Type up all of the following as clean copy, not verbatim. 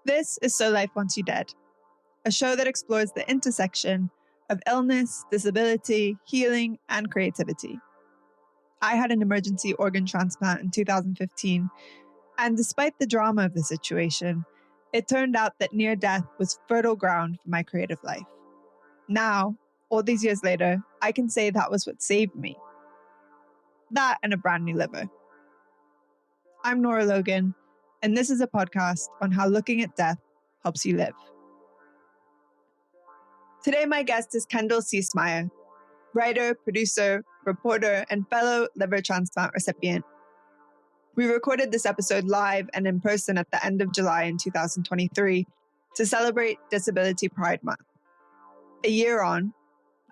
This is So Life Wants You Dead, a show that explores the intersection of illness, disability, healing, and creativity. I had an emergency organ transplant in 2015, and despite the drama of the situation, it turned out that near death was fertile ground for my creative life. Now, all these years later, I can say that was what saved me. That and a brand new liver. I'm Nora Logan, and this is a podcast on how looking at death helps you live. Today, my guest is Kendall Ciesemier, writer, producer, reporter, and fellow liver transplant recipient. We recorded this episode live and in person at the end of July in 2023 to celebrate Disability Pride Month. A year on,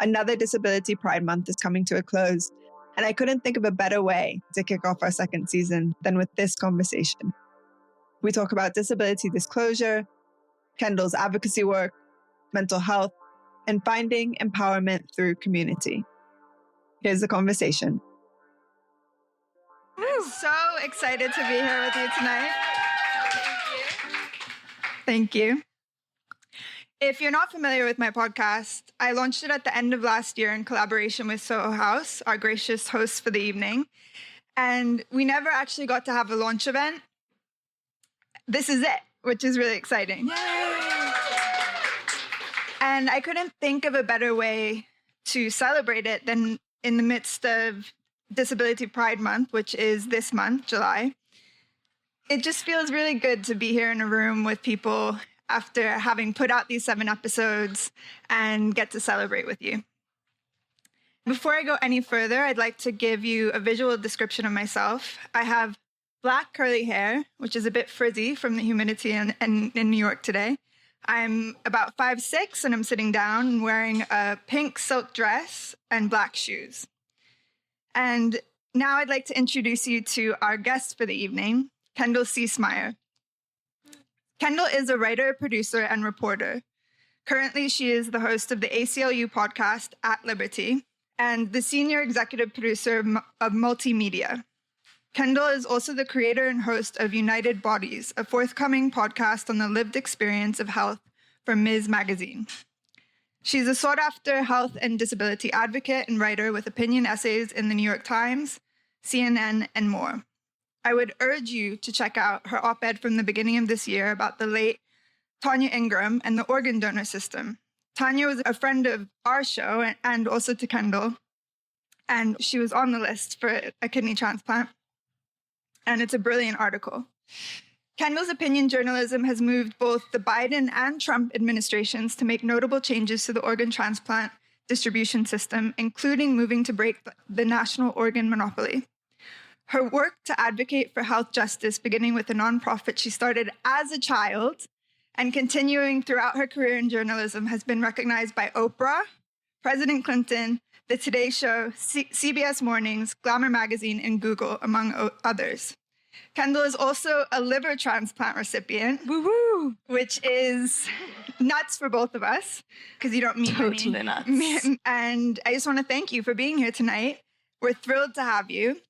another Disability Pride Month is coming to a close, and I couldn't think of a better way to kick off our second season than with this conversation. We talk about disability disclosure, Kendall's advocacy work, mental health, and finding empowerment through community. Here's the conversation. I'm so excited to be here with you tonight. Thank you. If you're not familiar with my podcast, I launched it at the end of last year in collaboration with Soho House, our gracious hosts for the evening. And we never actually got to have a launch event. This is it, which is really exciting. Yay! And I couldn't think of a better way to celebrate it than in the midst of Disability Pride Month, which is this month, July. It just feels really good to be here in a room with people after having put out these 7 episodes and get to celebrate with you. Before I go any further, I'd like to give you a visual description of myself. I have black curly hair, which is a bit frizzy from the humidity in New York today. I'm about 5'6", and I'm sitting down and wearing a pink silk dress and black shoes. And now I'd like to introduce you to our guest for the evening, Kendall Ciesemier. Kendall is a writer, producer, and reporter. Currently, she is the host of the ACLU podcast, At Liberty, and the senior executive producer of Multimedia. Kendall is also the creator and host of United Bodies, a forthcoming podcast on the lived experience of health for Ms. Magazine. She's a sought-after health and disability advocate and writer with opinion essays in the New York Times, CNN, and more. I would urge you to check out her op-ed from the beginning of this year about the late Tonya Ingram and the organ donor system. Tonya was a friend of our show and also to Kendall, and she was on the list for a kidney transplant. And it's a brilliant article. Kendall's opinion journalism has moved both the Biden and Trump administrations to make notable changes to the organ transplant distribution system, including moving to break the national organ monopoly. Her work to advocate for health justice, beginning with a nonprofit she started as a child and continuing throughout her career in journalism, has been recognized by Oprah, President Clinton, The Today Show, CBS Mornings, Glamour Magazine, and Google, among others. Kendall is also a liver transplant recipient, woo-woo, which is nuts for both of us, because you don't meet totally nuts. And I just want to thank you for being here tonight. We're thrilled to have you.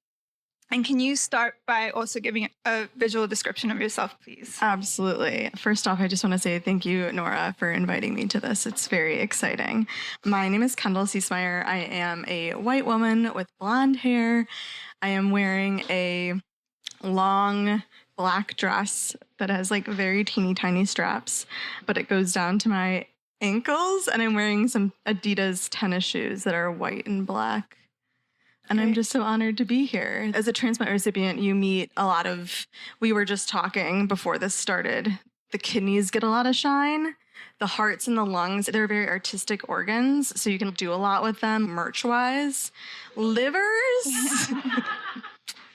And can you start by also giving a visual description of yourself, please? Absolutely. First off, I just want to say thank you, Nora, for inviting me to this. It's very exciting. My name is Kendall Ciesemier. I am a white woman with blonde hair. I am wearing a long black dress that has like very teeny tiny straps, but it goes down to my ankles. And I'm wearing some Adidas tennis shoes that are white and black. And I'm just so honored to be here. As a transplant recipient, you meet a lot of, we were just talking before this started, the kidneys get a lot of shine. The hearts and the lungs, they're very artistic organs, so you can do a lot with them merch-wise. Livers,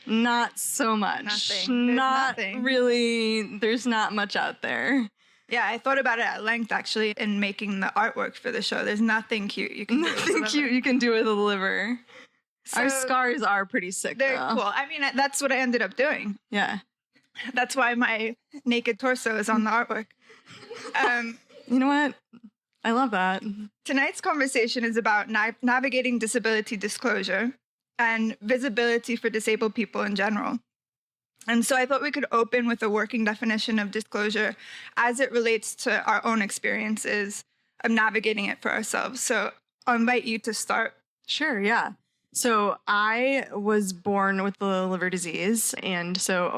not so much. Nothing. Really, there's not much out there. Yeah, I thought about it at length, actually, in making the artwork for the show. There's nothing cute you can do with a liver. Nothing cute you can do with a liver. So our scars are pretty sick, they're though. Cool. I mean, that's what I ended up doing. Yeah. That's why my naked torso is on the artwork. You know what? I love that. Tonight's conversation is about navigating disability disclosure and visibility for disabled people in general. And so I thought we could open with a working definition of disclosure as it relates to our own experiences of navigating it for ourselves. So I'll invite you to start. Sure, yeah. So I was born with the liver disease, and so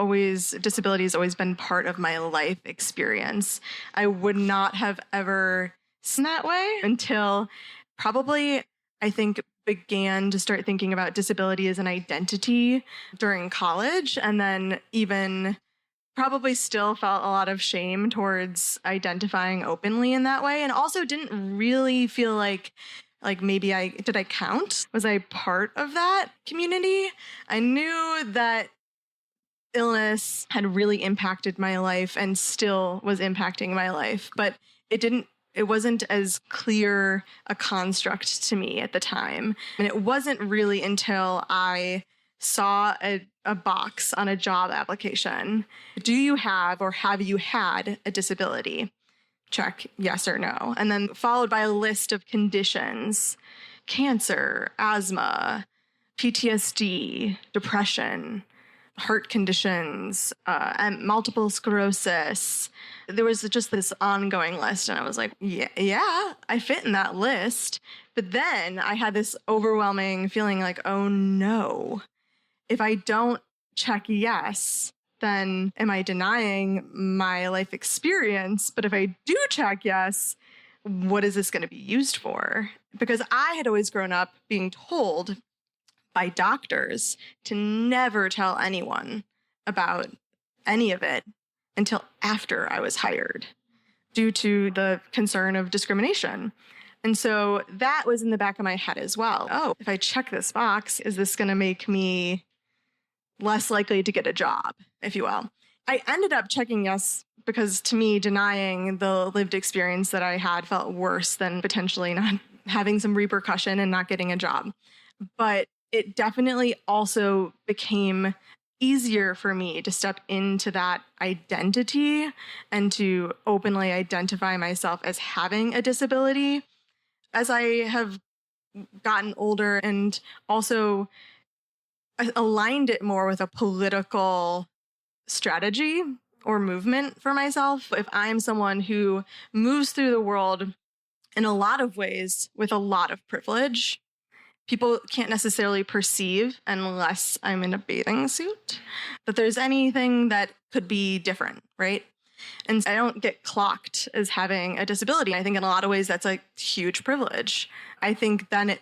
disability has always been part of my life experience. I would not have ever seen that way until probably, I think, began to start thinking about disability as an identity during college, and then even probably still felt a lot of shame towards identifying openly in that way, and also didn't really feel like maybe did I count? Was I part of that community? I knew that illness had really impacted my life and still was impacting my life, but it wasn't as clear a construct to me at the time. And it wasn't really until I saw a box on a job application. Do you have or have you had a disability? Check yes or no. And then followed by a list of conditions: cancer, asthma, PTSD, depression, heart conditions, and multiple sclerosis. There was just this ongoing list. And I was like, yeah, I fit in that list. But then I had this overwhelming feeling like, oh no, if I don't check yes, then am I denying my life experience? But if I do check yes, what is this going to be used for? Because I had always grown up being told by doctors to never tell anyone about any of it until after I was hired, due to the concern of discrimination. And so that was in the back of my head as well. Oh, if I check this box, is this going to make me less likely to get a job, if you will? I ended up checking yes because, to me, denying the lived experience that I had felt worse than potentially not having some repercussion and not getting a job. But it definitely also became easier for me to step into that identity and to openly identify myself as having a disability as I have gotten older, and also aligned it more with a political strategy or movement for myself. If I'm someone who moves through the world in a lot of ways with a lot of privilege, people can't necessarily perceive, unless I'm in a bathing suit, that there's anything that could be different, right? And I don't get clocked as having a disability. I think in a lot of ways that's a huge privilege. I think then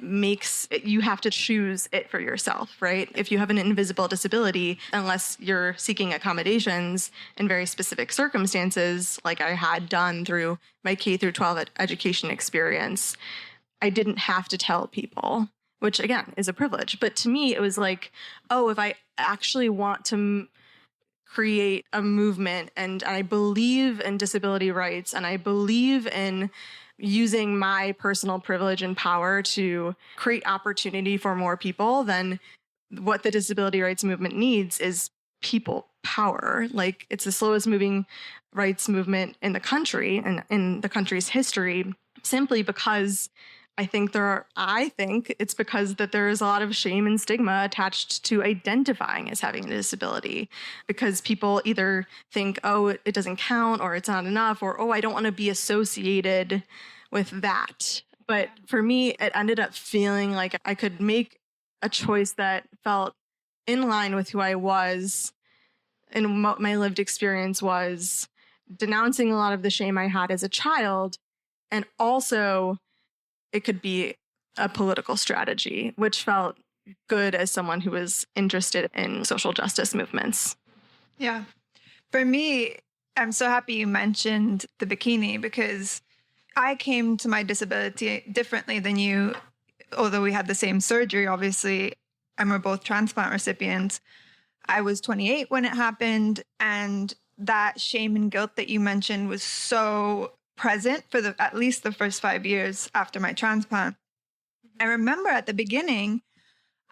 you have to choose it for yourself, right? If you have an invisible disability, unless you're seeking accommodations in very specific circumstances, like I had done through my K through 12 education experience, I didn't have to tell people, which again is a privilege. But to me, it was like, oh, if I actually want to create a movement, and I believe in disability rights, and I believe in using my personal privilege and power to create opportunity for more people, then what the disability rights movement needs is people power. Like, it's the slowest moving rights movement in the country and in the country's history, simply because I think it's because that there is a lot of shame and stigma attached to identifying as having a disability, because people either think, oh, it doesn't count, or it's not enough, or, oh, I don't want to be associated with that. But for me, it ended up feeling like I could make a choice that felt in line with who I was and what my lived experience was, denouncing a lot of the shame I had as a child, and also it could be a political strategy, which felt good as someone who was interested in social justice movements. Yeah. For me, I'm so happy you mentioned the bikini, because I came to my disability differently than you. Although we had the same surgery, obviously, and we're both transplant recipients. I was 28 when it happened, and that shame and guilt that you mentioned was so present for at least the first 5 years after my transplant. I remember at the beginning,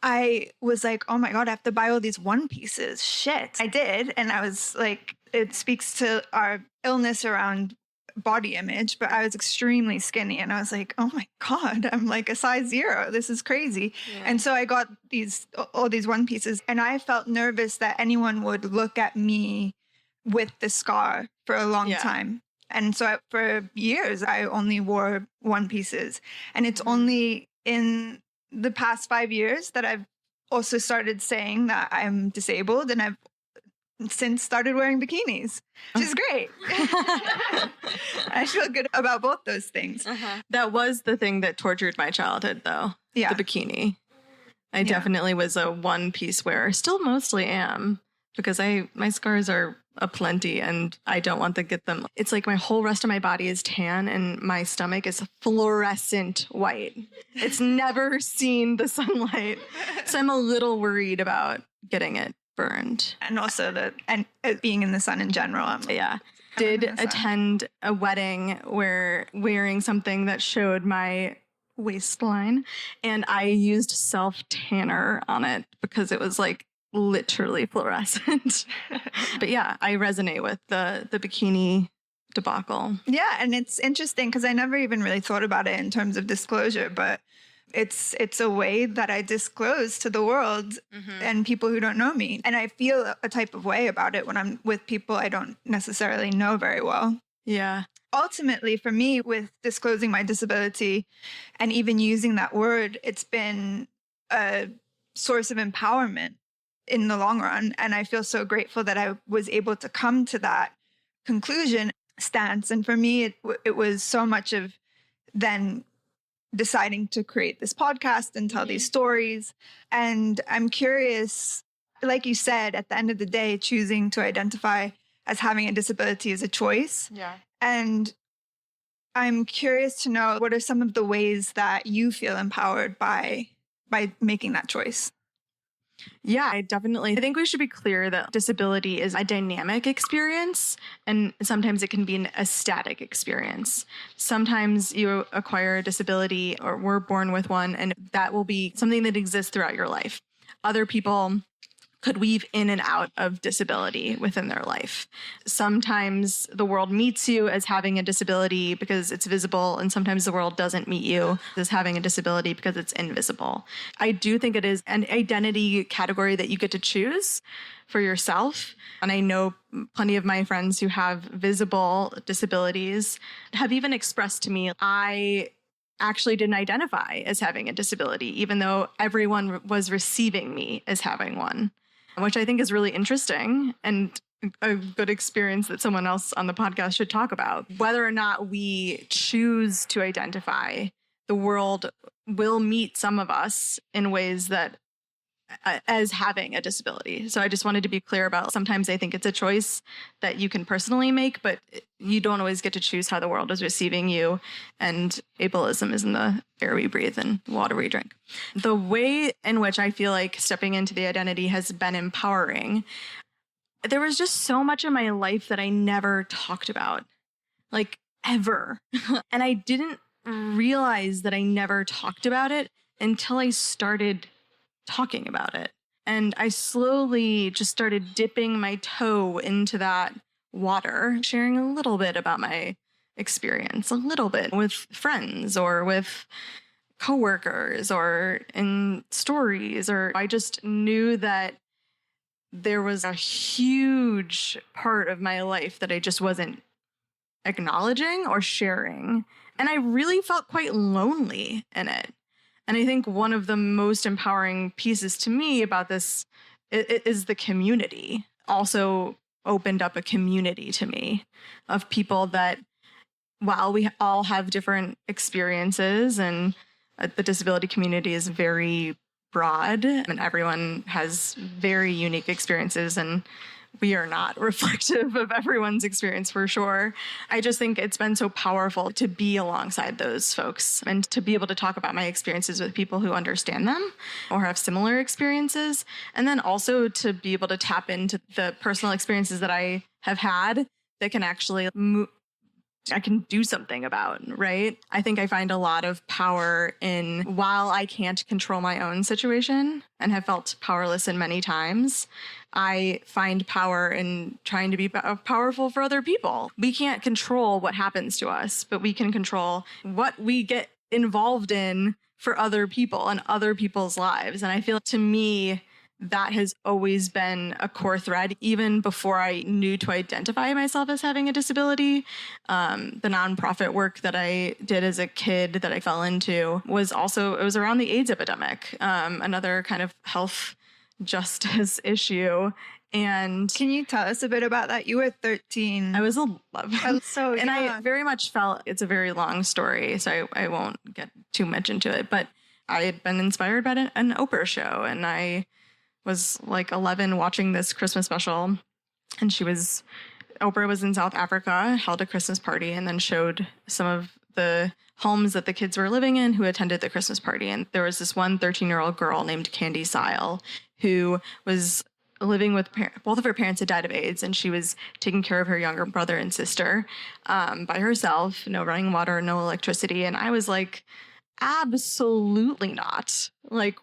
I was like, oh my God, I have to buy all these one pieces. Shit. I did. And I was like, it speaks to our illness around body image, but I was extremely skinny. And I was like, oh my God, I'm like a size 0. This is crazy. Yeah. And so I got all these one pieces, and I felt nervous that anyone would look at me with the scar for a long time. And so for years, I only wore one pieces. And it's only in the past 5 years that I've also started saying that I'm disabled, and I've since started wearing bikinis, which is great. I feel good about both those things. That was the thing that tortured my childhood, though. Yeah. The bikini. I definitely was a one-piece wearer. Still mostly am, because my scars are aplenty and I don't want to get them. It's like my whole rest of my body is tan and my stomach is fluorescent white. It's never seen the sunlight. So I'm a little worried about getting it burned. And also being in the sun in general. Did attend a wedding where wearing something that showed my waistline, and I used self-tanner on it because it was like literally fluorescent. But yeah, I resonate with the bikini debacle. Yeah, and it's interesting because I never even really thought about it in terms of disclosure, but it's a way that I disclose to the world and people who don't know me. And I feel a type of way about it when I'm with people I don't necessarily know very well. Yeah. Ultimately, for me, with disclosing my disability and even using that word, it's been a source of empowerment in the long run. And I feel so grateful that I was able to come to that conclusion stance. And for me, it was so much of then deciding to create this podcast and tell these stories. And I'm curious, like you said, at the end of the day, choosing to identify as having a disability is a choice. Yeah. And I'm curious to know, what are some of the ways that you feel empowered by making that choice? Yeah, I think we should be clear that disability is a dynamic experience, and sometimes it can be a static experience. Sometimes you acquire a disability or we're born with one, and that will be something that exists throughout your life. Other people could weave in and out of disability within their life. Sometimes the world meets you as having a disability because it's visible, and sometimes the world doesn't meet you as having a disability because it's invisible. I do think it is an identity category that you get to choose for yourself. And I know plenty of my friends who have visible disabilities have even expressed to me, I actually didn't identify as having a disability, even though everyone was receiving me as having one, which I think is really interesting and a good experience that someone else on the podcast should talk about. Whether or not we choose to identify, the world will meet some of us in ways that as having a disability. So I just wanted to be clear about, sometimes I think it's a choice that you can personally make, but you don't always get to choose how the world is receiving you. And ableism is in the air we breathe and water we drink. The way in which I feel like stepping into the identity has been empowering. There was just so much in my life that I never talked about, like ever. And I didn't realize that I never talked about it until I started talking about it. And I slowly just started dipping my toe into that water, sharing a little bit about my experience, a little bit with friends or with coworkers or in stories, or I just knew that there was a huge part of my life that I just wasn't acknowledging or sharing. And I really felt quite lonely in it. And I think one of the most empowering pieces to me about this is the community. Also opened up a community to me of people that, while we all have different experiences, and the disability community is very broad and everyone has very unique experiences, and we are not reflective of everyone's experience for sure. I just think it's been so powerful to be alongside those folks and to be able to talk about my experiences with people who understand them or have similar experiences. And then also to be able to tap into the personal experiences that I have had that can actually I can do something about, right? I think I find a lot of power in, while I can't control my own situation and have felt powerless in many times, I find power in trying to be powerful for other people. We can't control what happens to us, but we can control what we get involved in for other people and other people's lives. And I feel, to me, that has always been a core thread, even before I knew to identify myself as having a disability. The nonprofit work that I did as a kid that I fell into was also, it was around the AIDS epidemic, another kind of health justice issue. And can you tell us a bit about that? You were 13. I was 11. So and young. I very much felt, it's a very long story, so I won't get too much into it, but I had been inspired by an Oprah show, and I was like 11 watching this Christmas special, and Oprah was in South Africa, held a Christmas party, and then showed some of the homes that the kids were living in who attended the Christmas party. And there was this one 13-year-old girl named Candy Sile who was living with both of her parents had died of AIDS, and she was taking care of her younger brother and sister by herself, no running water, no electricity. And I was like, absolutely not. Like,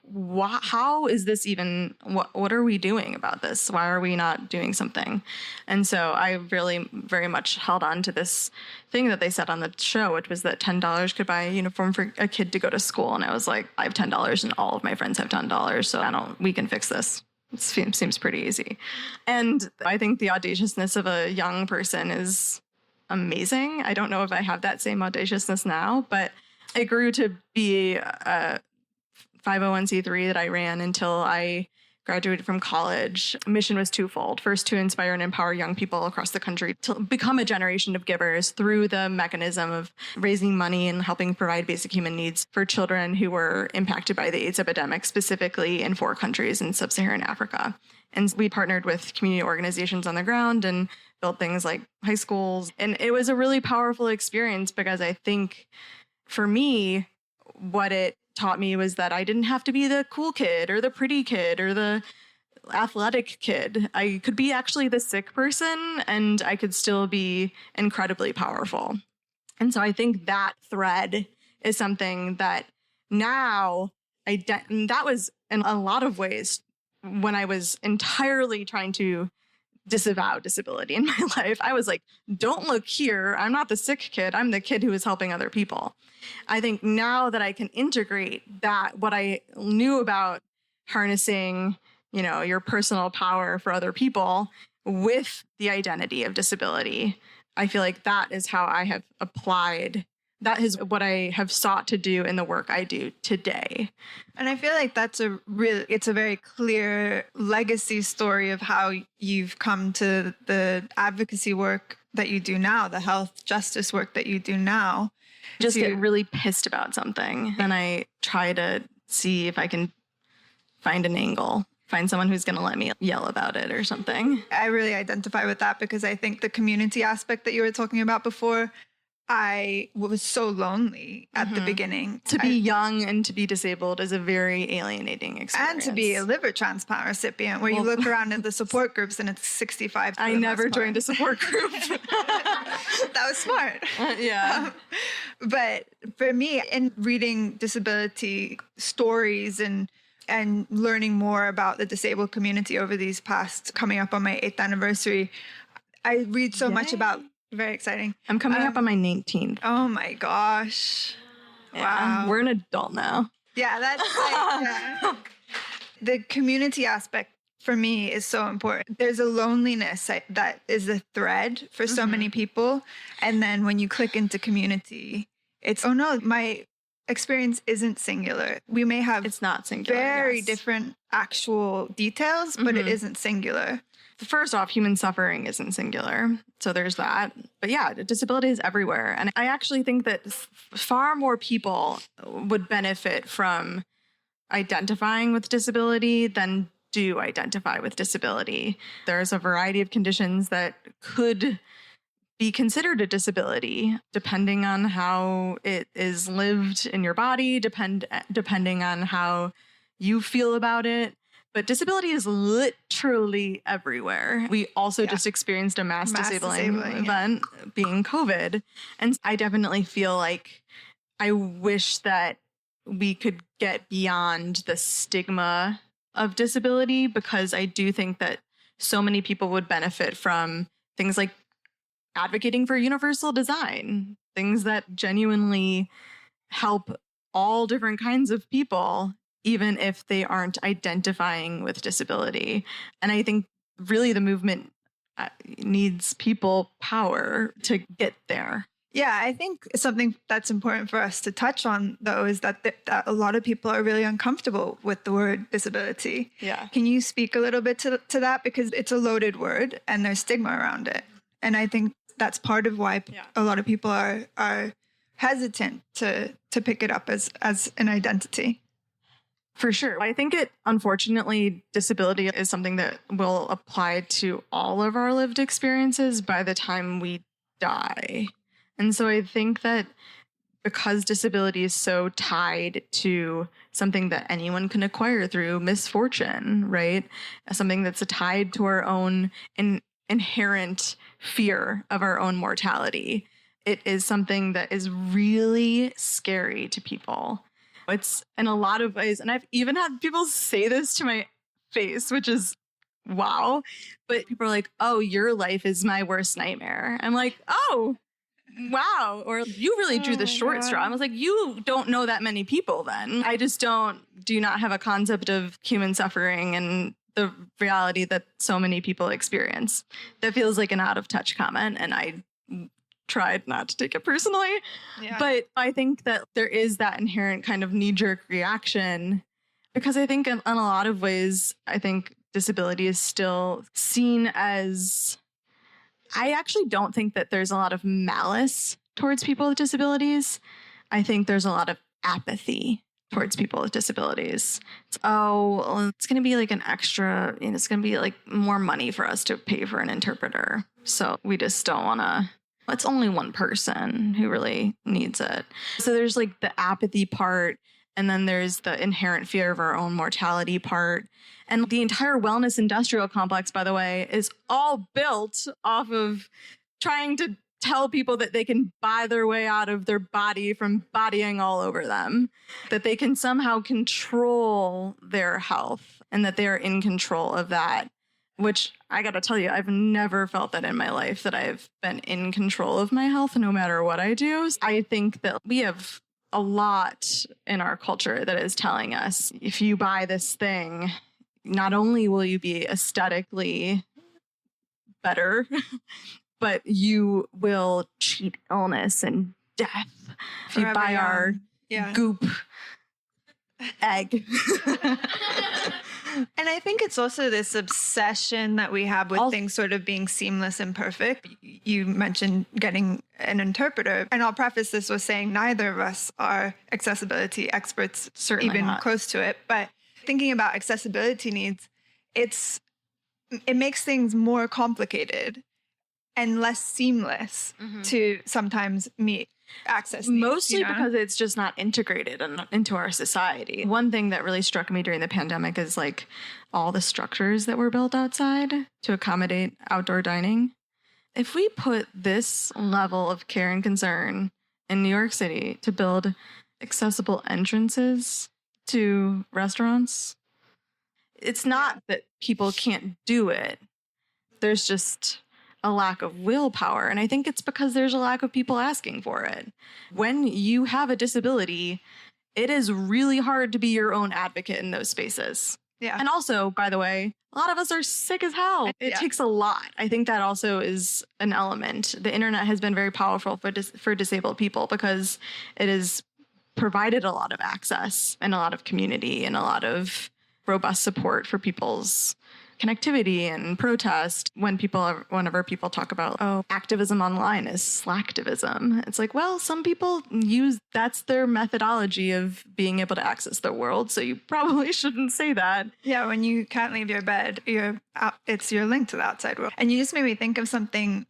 how is this even, what are we doing about this? Why are we not doing something? And so I really very much held on to this thing that they said on the show, which was that $10 could buy a uniform for a kid to go to school. And I was like, I have $10 and all of my friends have $10. So we can fix this. It seems pretty easy. And I think the audaciousness of a young person is amazing. I don't know if I have that same audaciousness now, but it grew to be a 501c3 that I ran until I graduated from college. Mission was twofold. First, to inspire and empower young people across the country to become a generation of givers through the mechanism of raising money and helping provide basic human needs for children who were impacted by the AIDS epidemic, specifically in 4 countries in sub-Saharan Africa. And we partnered with community organizations on the ground and built things like high schools. And it was a really powerful experience because I think, for me, what it taught me was that I didn't have to be the cool kid or the pretty kid or the athletic kid. I could be actually the sick person, and I could still be incredibly powerful. And so I think that thread is something that now that was in a lot of ways when I was entirely trying to disavow disability in my life. I was like, don't look here. I'm not the sick kid. I'm the kid who is helping other people. I think now that I can integrate that, what I knew about harnessing, your personal power for other people with the identity of disability, I feel like that is how I have applied. That is what I have sought to do in the work I do today. And I feel like it's a very clear legacy story of how you've come to the advocacy work that you do now, the health justice work that you do now. Just get really pissed about something, and I try to see if I can find an angle, find someone who's going to let me yell about it or something. I really identify with that because I think the community aspect that you were talking about before, I was so lonely at the beginning. To be young and to be disabled is a very alienating experience. And to be a liver transplant recipient, where you look around at the support groups and it's 65. I never joined a support group. That was smart. Yeah. But for me, in reading disability stories and learning more about the disabled community over these past, coming up on my 8th anniversary, I read so much about. Very exciting. I'm coming up on my 19th. Oh my gosh. Yeah, wow. We're an adult now. Yeah, that's like, the community aspect for me is so important. There's a loneliness that is a thread for so many people. And then when you click into community, it's, oh no, my experience isn't singular. We may have it's not singular, very different actual details, but it isn't singular. First off, human suffering isn't singular. So there's that. But yeah, disability is everywhere. And I actually think that far more people would benefit from identifying with disability than do identify with disability. There's a variety of conditions that could be considered a disability, depending on how it is lived in your body, depending on how you feel about it. But disability is literally everywhere. We also just experienced a mass disabling event being COVID. And I definitely feel like I wish that we could get beyond the stigma of disability, because I do think that so many people would benefit from things like advocating for universal design, things that genuinely help all different kinds of people, even if they aren't identifying with disability. And I think really the movement needs people power to get there. Yeah, I think something that's important for us to touch on, though, is that that a lot of people are really uncomfortable with the word disability. Yeah. Can you speak a little bit to that? Because it's a loaded word and there's stigma around it. And I think that's part of why a lot of people are hesitant to pick it up as an identity. For sure. I think unfortunately, disability is something that will apply to all of our lived experiences by the time we die. And so I think that because disability is so tied to something that anyone can acquire through misfortune, right? Something that's tied to our own inherent fear of our own mortality. It is something that is really scary to people. It's in a lot of ways, and I've even had people say this to my face, which is wow. But people are like, oh, your life is my worst nightmare. I'm like, oh, wow. Or you really drew the short straw. I was like, you don't know that many people then. I just do not have a concept of human suffering and the reality that so many people experience. That feels like an out of touch comment. And I tried not to take it personally. Yeah. But I think that there is that inherent kind of knee-jerk reaction, because I think in a lot of ways, I think disability is still seen as... I actually don't think that there's a lot of malice towards people with disabilities. I think there's a lot of apathy towards people with disabilities. It's going to be like an extra, it's going to be like more money for us to pay for an interpreter. So we just don't want to, it's only one person who really needs it. So there's like the apathy part, and then there's the inherent fear of our own mortality part. And the entire wellness industrial complex, by the way, is all built off of trying to tell people that they can buy their way out of their body from bodying all over them, that they can somehow control their health and that they are in control of that, which I got to tell you, I've never felt that in my life, that I've been in control of my health no matter what I do. I think that we have a lot in our culture that is telling us, if you buy this thing, not only will you be aesthetically better, but you will cheat illness and death if you buy our goop egg. And I think it's also this obsession that we have with things sort of being seamless and perfect. You mentioned getting an interpreter. And I'll preface this with saying neither of us are accessibility experts, certainly even not close to it. But thinking about accessibility needs, it makes things more complicated and less seamless to sometimes meet access needs, mostly because it's just not integrated into our society. One thing that really struck me during the pandemic is like all the structures that were built outside to accommodate outdoor dining. If we put this level of care and concern in New York City to build accessible entrances to restaurants, it's not that people can't do it. There's just a lack of willpower. And I think it's because there's a lack of people asking for it. When you have a disability, it is really hard to be your own advocate in those spaces. Yeah. And also, by the way, a lot of us are sick as hell. It takes a lot. I think that also is an element. The internet has been very powerful for disabled people because it has provided a lot of access and a lot of community and a lot of robust support for people's connectivity and protest. Whenever people talk about, activism online is slacktivism, it's like, well, some people that's their methodology of being able to access the world, so you probably shouldn't say that. Yeah, when you can't leave your bed, it's your link to the outside world. And you just made me think of something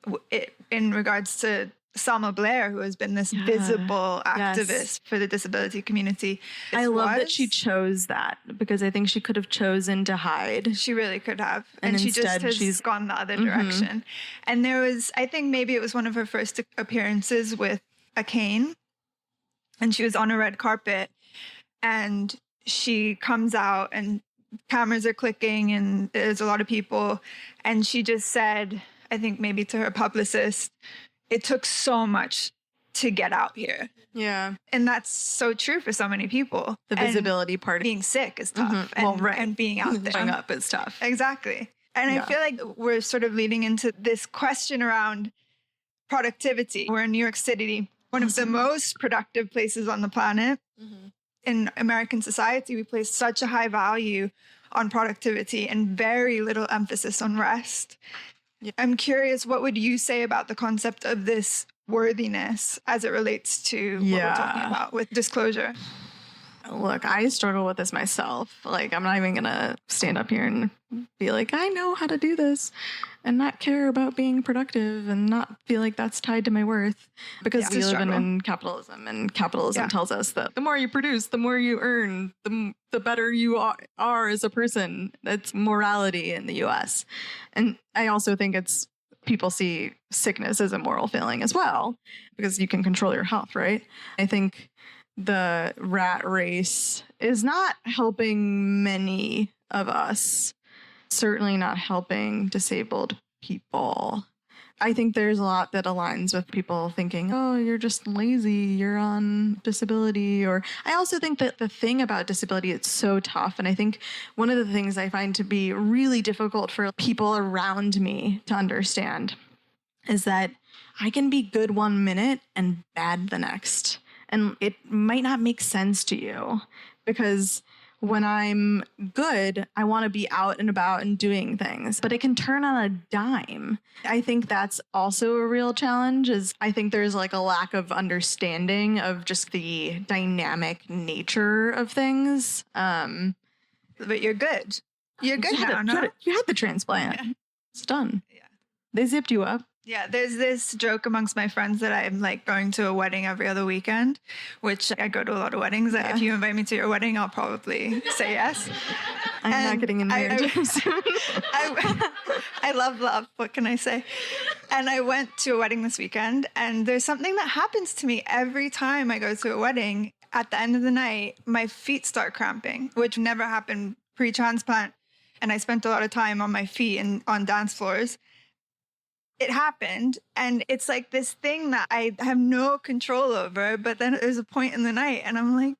in regards to Selma Blair, who has been this visible activist for the disability community. I love that she chose that, because I think she could have chosen to hide. She really could have. And she just has gone the other direction. And there was, I think maybe it was one of her first appearances with a cane. And she was on a red carpet. And she comes out and cameras are clicking and there's a lot of people. And she just said, I think maybe to her publicist, it took so much to get out here. Yeah. And that's so true for so many people. The visibility part. Being sick is tough. And being out there. Showing up is tough. Exactly. And I feel like we're sort of leading into this question around productivity. We're in New York City, one of the most productive places on the planet. In American society, we place such a high value on productivity and very little emphasis on rest. Yeah. I'm curious, what would you say about the concept of this worthiness as it relates to what we're talking about with disclosure? Look, I struggle with this myself. Like, I'm not even going to stand up here and be like, I know how to do this and not care about being productive and not feel like that's tied to my worth, because we live in capitalism, and capitalism tells us that the more you produce, the more you earn, the better you are as a person. That's morality in the US. And I also think people see sickness as a moral failing as well, because you can control your health, right? I think the rat race is not helping many of us, certainly not helping disabled people. I think there's a lot that aligns with people thinking, oh, you're just lazy, you're on disability. Or I also think that the thing about disability, it's so tough. And I think one of the things I find to be really difficult for people around me to understand is that I can be good 1 minute and bad the next. And it might not make sense to you, because when I'm good, I want to be out and about and doing things, but it can turn on a dime. I think that's also a real challenge. I think there's like a lack of understanding of just the dynamic nature of things. But you're good. You're good now, no? You had the transplant. Yeah. It's done. Yeah. They zipped you up. Yeah, there's this joke amongst my friends that I'm like going to a wedding every other weekend, which I go to a lot. Of weddings. Yeah. If you invite me to your wedding, I'll probably say yes. I'm not getting married soon. I love. What can I say? And I went to a wedding this weekend, and there's something that happens to me every time I go to a wedding. At the end of the night, my feet start cramping, which never happened pre-transplant. And I spent a lot of time on my feet and on dance floors. It happened, and it's like this thing that I have no control over, but then there's a point in the night and I'm like,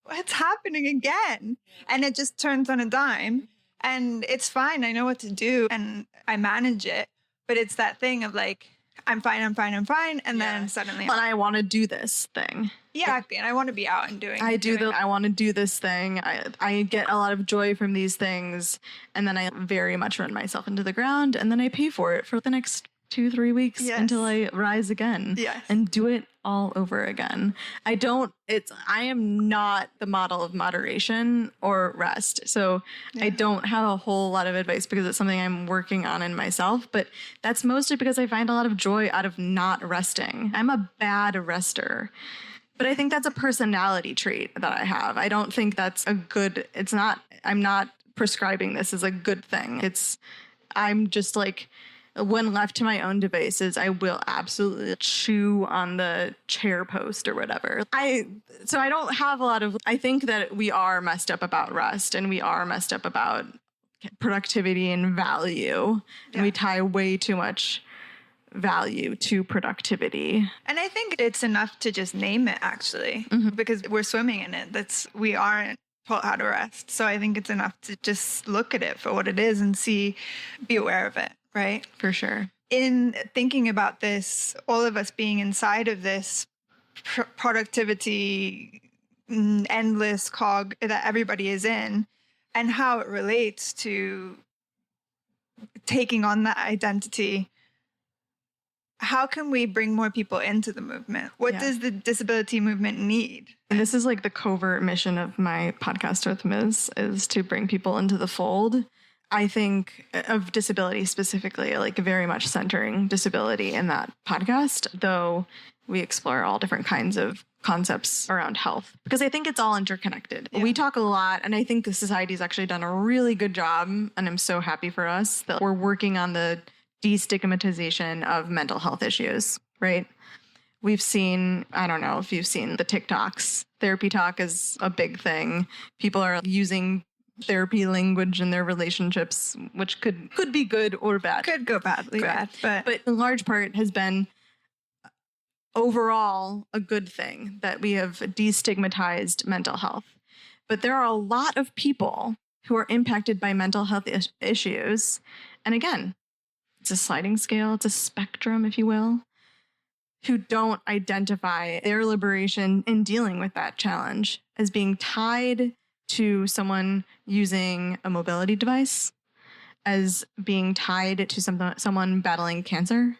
what's happening again? And it just turns on a dime, and it's fine. I know what to do and I manage it, but it's that thing of like, I'm fine. And then suddenly, and I want to do this thing. Yeah, exactly. And I want to be out and doing. I want to do this thing. I get a lot of joy from these things, and then I very much run myself into the ground, and then I pay for it for the next 2-3 weeks until I rise again and do it all over again. I am not the model of moderation or rest. So I don't have a whole lot of advice, because it's something I'm working on in myself, but that's mostly because I find a lot of joy out of not resting. I'm a bad rester, but I think that's a personality trait that I have. I don't think that's I'm not prescribing this as a good thing. I'm just like, when left to my own devices, I will absolutely chew on the chair post or whatever. So I don't have a lot of, I think that we are messed up about rest, and we are messed up about productivity and value. And we tie way too much value to productivity. And I think it's enough to just name it, actually, because we're swimming in it. We aren't taught how to rest. So I think it's enough to just look at it for what it is and be aware of it. Right? For sure. In thinking about this, all of us being inside of this productivity, endless cog that everybody is in, and how it relates to taking on that identity, how can we bring more people into the movement? What does the disability movement need? And this is like the covert mission of my podcast with Ms. is to bring people into the fold. I think of disability specifically, like very much centering disability in that podcast, though we explore all different kinds of concepts around health, because I think it's all interconnected. Yeah. We talk a lot, and I think the society's actually done a really good job, and I'm so happy for us that we're working on the destigmatization of mental health issues, right? We've seen, I don't know if you've seen the TikToks. Therapy talk is a big thing. People are using therapy language in their relationships, which could be good or bad. Could go badly bad, but in large part has been overall a good thing that we have destigmatized mental health. But there are a lot of people who are impacted by mental health issues. And again, it's a sliding scale, it's a spectrum, if you will, who don't identify their liberation in dealing with that challenge as being tied to someone using a mobility device, as being tied to someone battling cancer.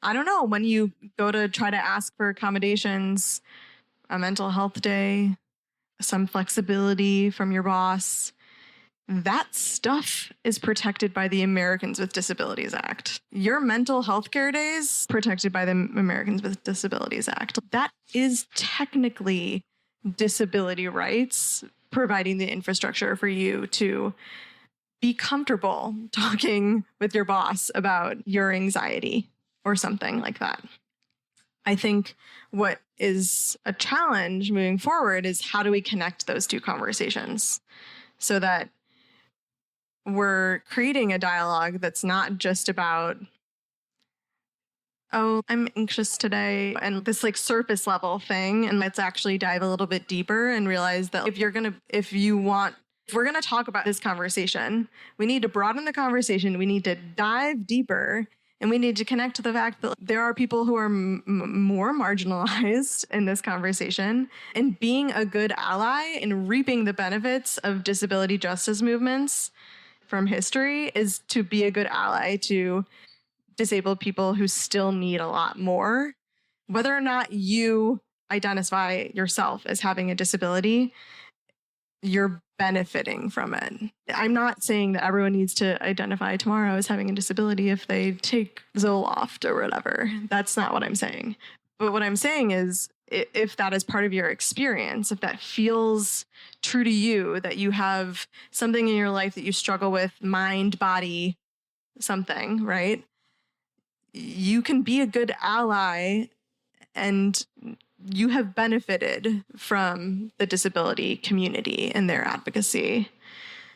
I don't know, when you go to try to ask for accommodations, a mental health day, some flexibility from your boss, that stuff is protected by the Americans with Disabilities Act. Your mental health care days protected by the Americans with Disabilities Act. That is technically disability rights, providing the infrastructure for you to be comfortable talking with your boss about your anxiety or something like that. I think what is a challenge moving forward is how do we connect those two conversations so that we're creating a dialogue that's not just about, oh, I'm anxious today, and this like surface level thing. And let's actually dive a little bit deeper and realize that if we're going to talk about this conversation, we need to broaden the conversation. We need to dive deeper, and we need to connect to the fact that there are people who are more marginalized in this conversation, and being a good ally and reaping the benefits of disability justice movements from history is to be a good ally to disabled people who still need a lot more. Whether or not you identify yourself as having a disability, you're benefiting from it. I'm not saying that everyone needs to identify tomorrow as having a disability if they take Zoloft or whatever. That's not what I'm saying. But what I'm saying is, if that is part of your experience, if that feels true to you, that you have something in your life that you struggle with, mind, body, something, right? You can be a good ally, and you have benefited from the disability community and their advocacy.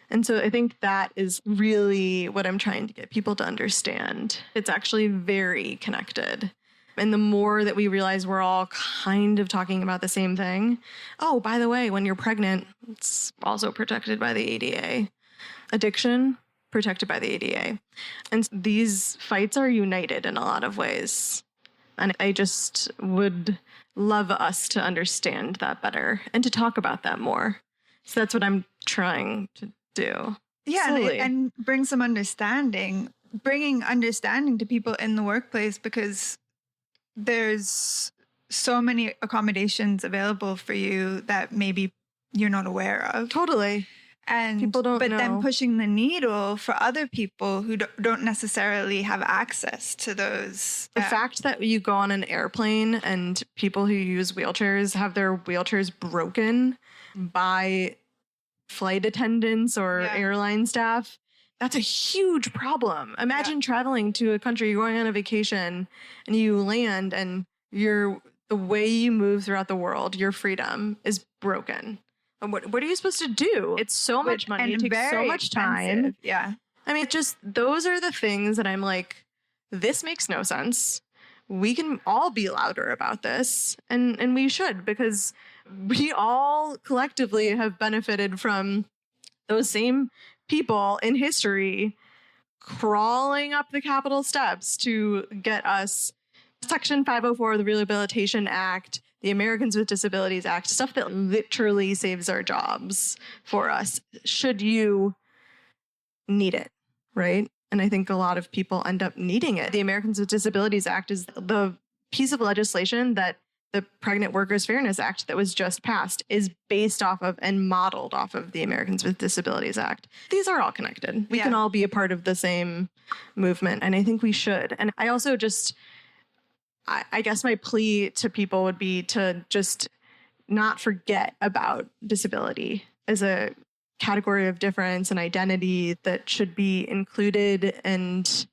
And so I think that is really what I'm trying to get people to understand. It's actually very connected. And the more that we realize we're all kind of talking about the same thing. Oh, by the way, when you're pregnant, it's also protected by the ADA. Addiction, protected by the ADA. And these fights are united in a lot of ways. And I just would love us to understand that better and to talk about that more. So that's what I'm trying to do. Yeah, and bring some understanding, bringing understanding to people in the workplace, because there's so many accommodations available for you that maybe you're not aware of. Totally. And people don't know. Then pushing the needle for other people who don't necessarily have access to those. The fact that you go on an airplane and people who use wheelchairs have their wheelchairs broken by flight attendants or airline staff, that's a huge problem. Imagine traveling to a country, you're going on a vacation, and you land, and the way you move throughout the world, your freedom is broken. And what are you supposed to do? It's so much money. It takes so much time. Yeah. I mean, those are the things that I'm like, this makes no sense. We can all be louder about this, and we should, because we all collectively have benefited from those same people in history crawling up the Capitol steps to get us Section 504 of the Rehabilitation Act, the Americans with Disabilities Act, stuff that literally saves our jobs for us, should you need it, right? And I think a lot of people end up needing it. The Americans with Disabilities Act is the piece of legislation that the Pregnant Workers Fairness Act that was just passed is based off of and modeled off of the Americans with Disabilities Act. These are all connected. We can all be a part of the same movement, and I think we should. And I also just, I guess my plea to people would be to just not forget about disability as a category of difference and identity that should be included and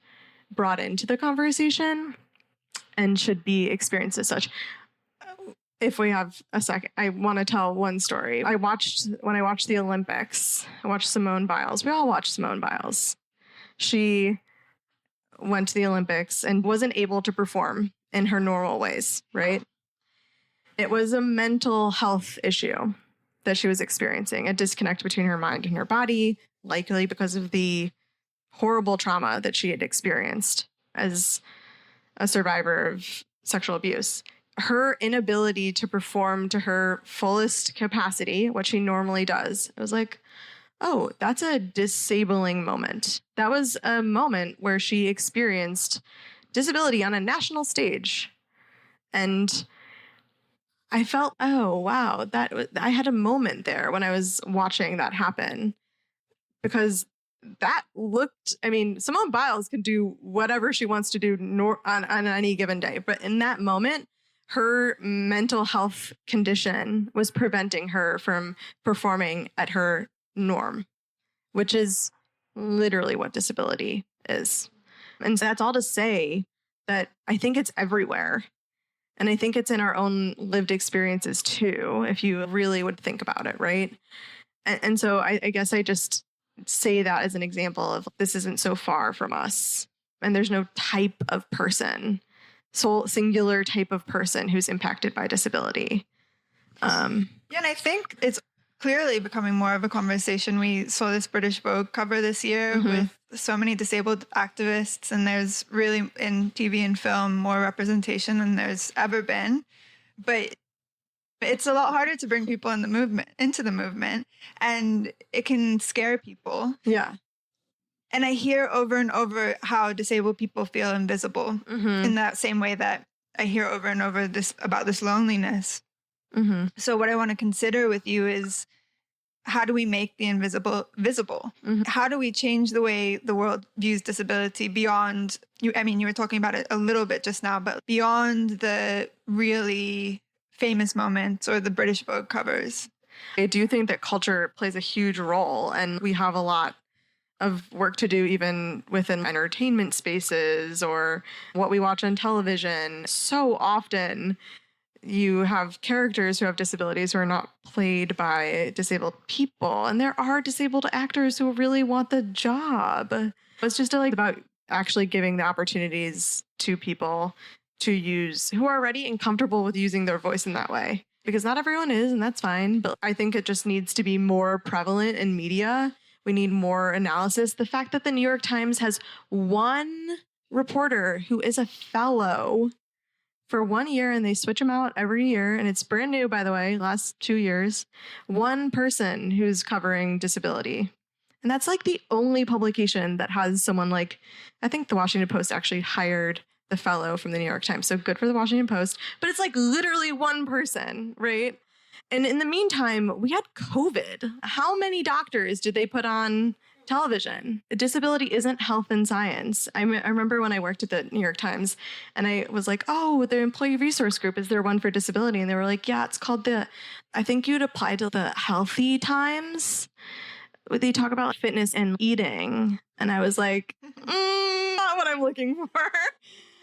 brought into the conversation and should be experienced as such. If we have a second, I want to tell one story. When I watched the Olympics, I watched Simone Biles. We all watched Simone Biles. She went to the Olympics and wasn't able to perform in her normal ways, right? It was a mental health issue that she was experiencing, a disconnect between her mind and her body, likely because of the horrible trauma that she had experienced as a survivor of sexual abuse. Her inability to perform to her fullest capacity, what she normally does, it was like, oh, that's a disabling moment. That was a moment where she experienced disability on a national stage. And I felt, oh, wow, I had a moment there when I was watching that happen, because that looked, Simone Biles can do whatever she wants to do on any given day. But in that moment, her mental health condition was preventing her from performing at her norm, which is literally what disability is. And that's all to say that I think it's everywhere. And I think it's in our own lived experiences too, if you really would think about it, right? And so I guess I just say that as an example of this isn't so far from us. And there's no type of person, singular type of person who's impacted by disability. And I think it's clearly becoming more of a conversation. We saw this British Vogue cover this year with so many disabled activists, and there's really in TV and film more representation than there's ever been. But it's a lot harder to bring people into the movement, and it can scare people. Yeah. And I hear over and over how disabled people feel invisible in that same way that I hear over and over about this loneliness. So what I want to consider with you is, how do we make the invisible visible? How do we change the way the world views disability beyond you? You were talking about it a little bit just now, but beyond the really famous moments or the British Vogue covers. I do think that culture plays a huge role, and we have a lot of work to do even within entertainment spaces or what we watch on television. So often you have characters who have disabilities who are not played by disabled people. And there are disabled actors who really want the job. It's just about actually giving the opportunities to people to use who are ready and comfortable with using their voice in that way. Because not everyone is, and that's fine. But I think it just needs to be more prevalent in media. We need more analysis. The fact that the New York Times has one reporter who is a fellow for 1 year, and they switch them out every year. And it's brand new, by the way, last 2 years. One person who's covering disability. And that's like the only publication that has someone like, I think the Washington Post actually hired the fellow from the New York Times. So good for the Washington Post. But it's like literally one person, right? And in the meantime, we had COVID. How many doctors did they put on television? Disability isn't health and science. I remember when I worked at the New York Times and I was like, oh, the employee resource group, is there one for disability? And they were like, yeah, it's called I think you'd apply to the Healthy Times. They talk about fitness and eating. And I was like, not what I'm looking for.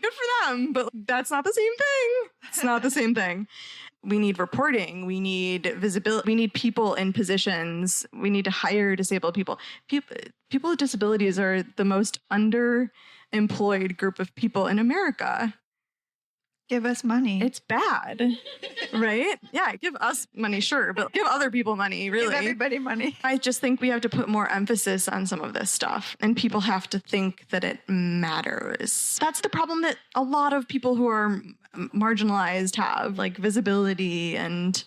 Good for them, but that's not the same thing. It's not the same thing. We need reporting. We need visibility. We need people in positions. We need to hire disabled people. People with disabilities are the most underemployed group of people in America. Give us money. It's bad, right? Yeah, give us money, sure, but give other people money, really. Give everybody money. I just think we have to put more emphasis on some of this stuff, and people have to think that it matters. That's the problem that a lot of people who are marginalized have, like visibility. And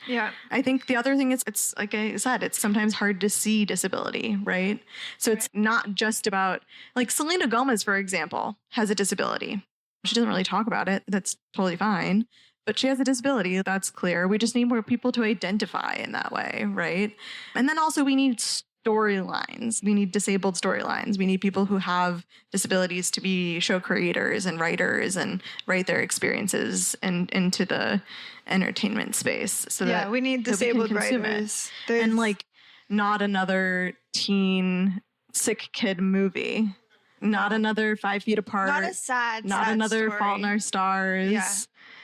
I think the other thing is, it's like I said, it's sometimes hard to see disability, right? So it's not just about, like Selena Gomez, for example, has a disability. She doesn't really talk about it. That's totally fine. but she has a disability. That's clear. We just need more people to identify in that way, right? And then also we need storylines. We need disabled storylines. We need people who have disabilities to be show creators and writers and write their experiences and into the entertainment space. So that we need disabled writers. And like not another teen sick kid movie. Not another 5 Feet Apart. Not a sad another story. Fault in Our Stars. Yeah.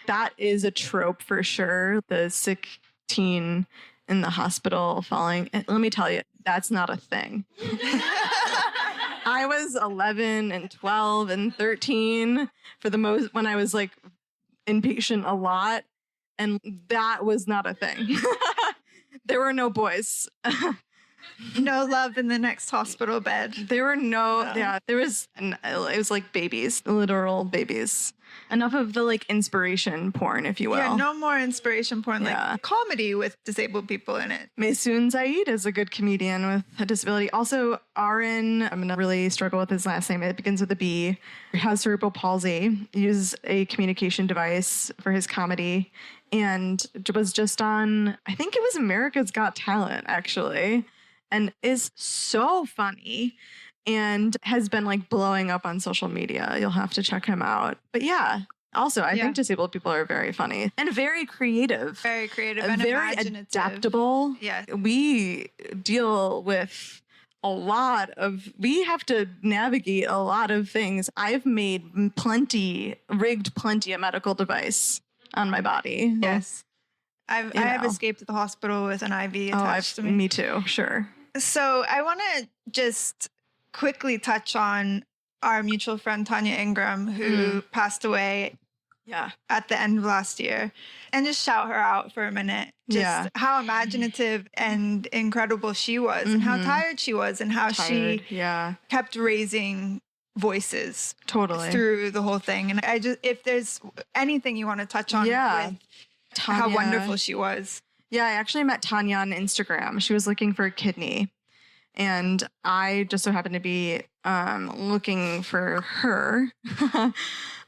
That is a trope for sure. The sick teen in the hospital falling. And let me tell you, that's not a thing. I was 11 and 12 and 13 for the most when I was like inpatient a lot. And that was not a thing. There were no boys. No love in the next hospital bed. There were it was like babies, literal babies. Enough of the like inspiration porn, if you will. Yeah, no more inspiration porn, like comedy with disabled people in it. Maysoon Zaid is a good comedian with a disability. Also, Aaron, I'm going to really struggle with his last name. It begins with a B. He has cerebral palsy. He uses a communication device for his comedy and was just on, I think it was America's Got Talent, actually. And is so funny and has been like blowing up on social media. You'll have to check him out. But yeah, also I think disabled people are very funny and very creative. Very creative and very imaginative. Adaptable. Yeah. We deal with we have to navigate a lot of things. I've made rigged plenty of medical device on my body. Yes. I have escaped the hospital with an IV attached to me. Me too, sure. So I want to just quickly touch on our mutual friend, Tonya Ingram, who passed away at the end of last year, and just shout her out for a minute. Just how imaginative and incredible she was and how tired she was and how she kept raising voices through the whole thing. And if there's anything you want to touch on with Tonya, how wonderful she was. Yeah, I actually met Tonya on Instagram. She was looking for a kidney. And I just so happened to be looking for her.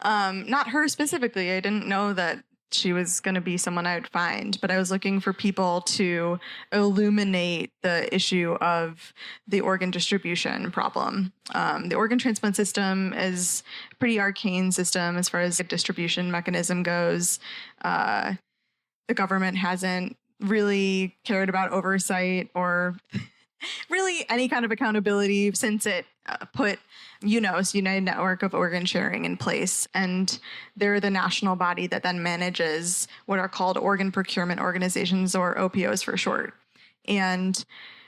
Not her specifically. I didn't know that she was going to be someone I would find. But I was looking for people to illuminate the issue of the organ distribution problem. The organ transplant system is a pretty arcane system as far as the distribution mechanism goes. The government hasn't really cared about oversight or really any kind of accountability since it put UNOS, United Network of Organ Sharing, in place. And they're the national body that then manages what are called organ procurement organizations, or OPOs for short. And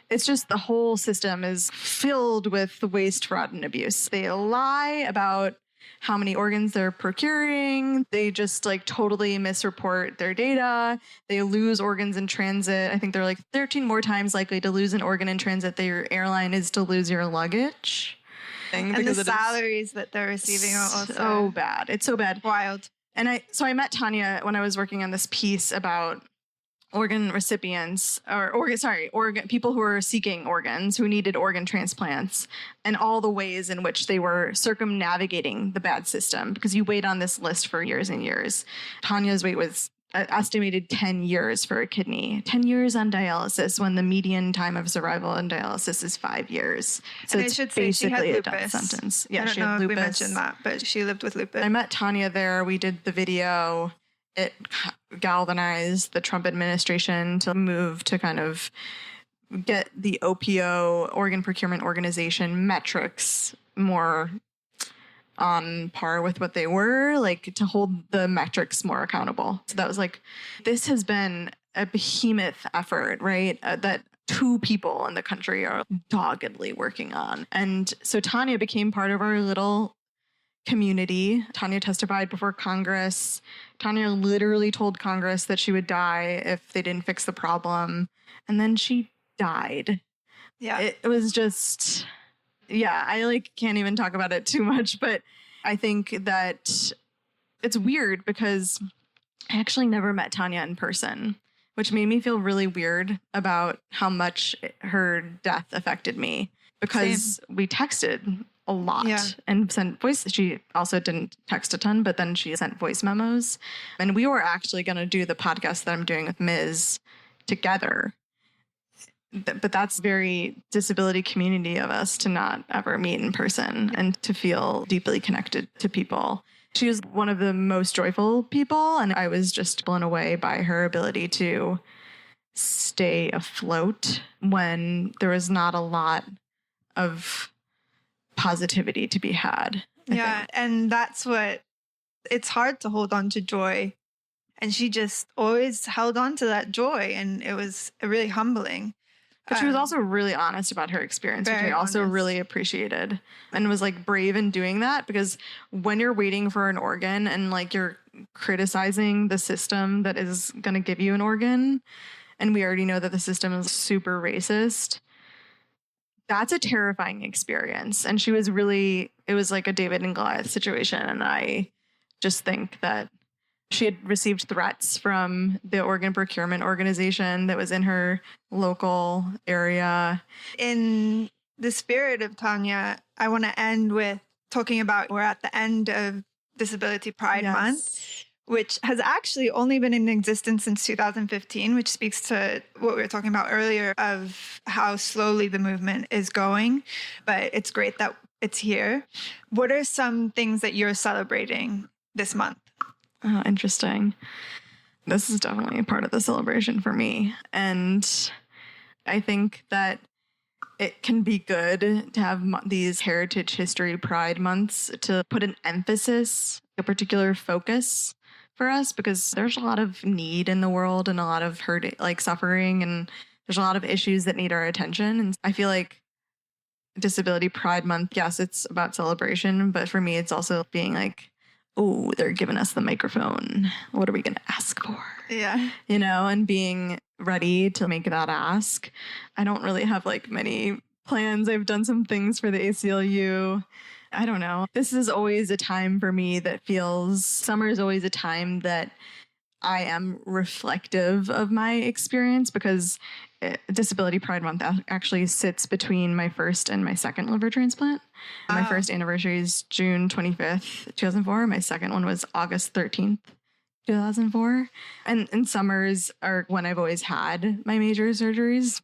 it's just the whole system is filled with waste, fraud, and abuse. They lie about how many organs they're procuring. They just like totally misreport their data. They lose organs in transit. I think they're like 13 more times likely to lose an organ in transit than your airline is to lose your luggage. And the salaries that they're receiving are also so bad. It's so bad. Wild. And I met Tonya when I was working on this piece about organ recipients organ people who are seeking organs, who needed organ transplants, and all the ways in which they were circumnavigating the bad system, because you wait on this list for years and years. Tanya's wait was estimated 10 years for a kidney, 10 years on dialysis, when the median time of survival on dialysis is 5 years. So and it's I should say basically she had a death lupus. sentence. Yeah, she had lupus. We mentioned that, but she lived with lupus. I met Tonya there. We did the video. It galvanized the Trump administration to move to kind of get the OPO, Organ Procurement Organization, metrics more on par with what they were, like to hold the metrics more accountable. So that was like, this has been a behemoth effort, right? That 2 people in the country are doggedly working on. And so Tonya became part of our little community. Tonya testified before Congress. Tonya literally told Congress that she would die if they didn't fix the problem. And then she died. Yeah. It was just, I like can't even talk about it too much, but I think that it's weird because I actually never met Tonya in person, which made me feel really weird about how much her death affected me, because we texted a lot and sent voice. She also didn't text a ton, but then she sent voice memos. And we were actually going to do the podcast that I'm doing with Ms. together. But that's very disability community of us to not ever meet in person and to feel deeply connected to people. She was one of the most joyful people, and I was just blown away by her ability to stay afloat when there was not a lot of positivity to be had. I think. And that's it's hard to hold on to joy. And she just always held on to that joy, and it was really humbling. But she was also really honest about her experience, which I also really appreciated, and was like brave in doing that, because when you're waiting for an organ and like you're criticizing the system that is going to give you an organ, and we already know that the system is super racist, that's a terrifying experience. And she was really, it was like a David and Goliath situation. And I just think that she had received threats from the organ procurement organization that was in her local area. In the spirit of Tonya, I want to end with talking about we're at the end of Disability Pride Month, which has actually only been in existence since 2015, which speaks to what we were talking about earlier of how slowly the movement is going. But it's great that it's here. What are some things that you're celebrating this month? Oh, interesting. This is definitely a part of the celebration for me. And I think that it can be good to have these Heritage History Pride months to put an emphasis, a particular focus for us, because there's a lot of need in the world and a lot of hurt, like suffering, and there's a lot of issues that need our attention. And I feel like Disability Pride Month, yes, it's about celebration, but for me, it's also being like, oh, they're giving us the microphone. What are we going to ask for? Yeah. You know, and being ready to make that ask. I don't really have like many plans. I've done some things for the ACLU. I don't know. This is always a time for me that feels, summer is always a time that I am reflective of my experience, because Disability Pride Month actually sits between my first and my second liver transplant. My first anniversary is June 25th, 2004. My second one was August 13th, 2004. And summers are when I've always had my major surgeries,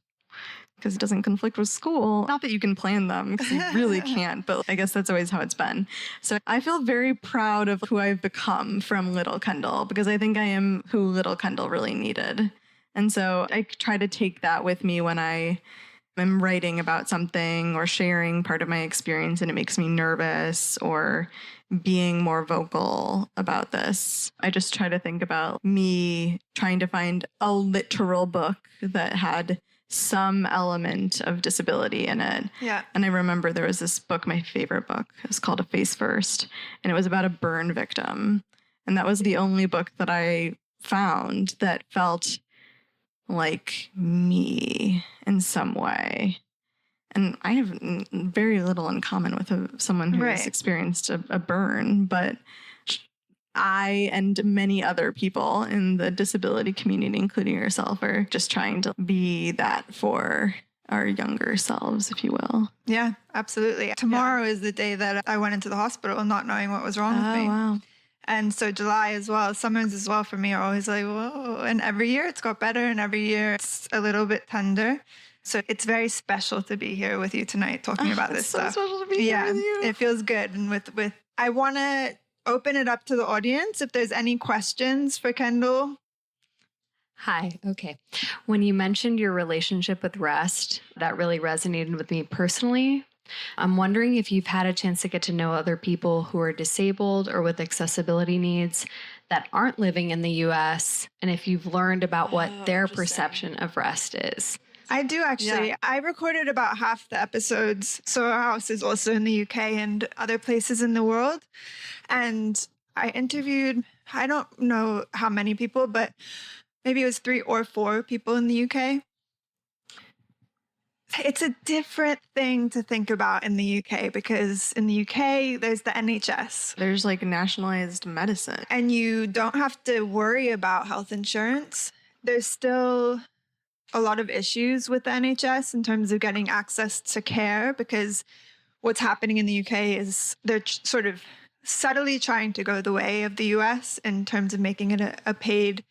because it doesn't conflict with school. Not that you can plan them, because you really can't, but I guess that's always how it's been. So I feel very proud of who I've become from little Kendall, because I think I am who little Kendall really needed. And so I try to take that with me when I am writing about something or sharing part of my experience and it makes me nervous, or being more vocal about this. I just try to think about me trying to find a literal book that had some element of disability in it. Yeah. And I remember there was this book, my favorite book. It was called A Face First, and it was about a burn victim. And that was the only book that I found that felt like me in some way. And I have very little in common with someone who has experienced a burn, but I and many other people in the disability community, including yourself, are just trying to be that for our younger selves, if you will. Yeah, absolutely. Tomorrow is the day that I went into the hospital not knowing what was wrong with me. Wow. And so July as well, summers as well for me are always like, whoa. And every year it's got better, and every year it's a little bit tender. So it's very special to be here with you tonight talking about this stuff. It's so special to be here with you. It feels good. And with I want to open it up to the audience if there's any questions for Kendall. Hi. Okay. When you mentioned your relationship with rest, that really resonated with me personally. I'm wondering if you've had a chance to get to know other people who are disabled or with accessibility needs that aren't living in the U.S., and if you've learned about what their perception of rest is. I do actually. Yeah. I recorded about half the episodes. Soho House is also in the UK and other places in the world. And I interviewed, I don't know how many people, but maybe it was 3 or 4 people in the UK. It's a different thing to think about in the UK, because in the UK, there's the NHS. There's like nationalized medicine. And you don't have to worry about health insurance. There's still a lot of issues with the NHS in terms of getting access to care, because what's happening in the UK is they're sort of subtly trying to go the way of the US in terms of making it a paid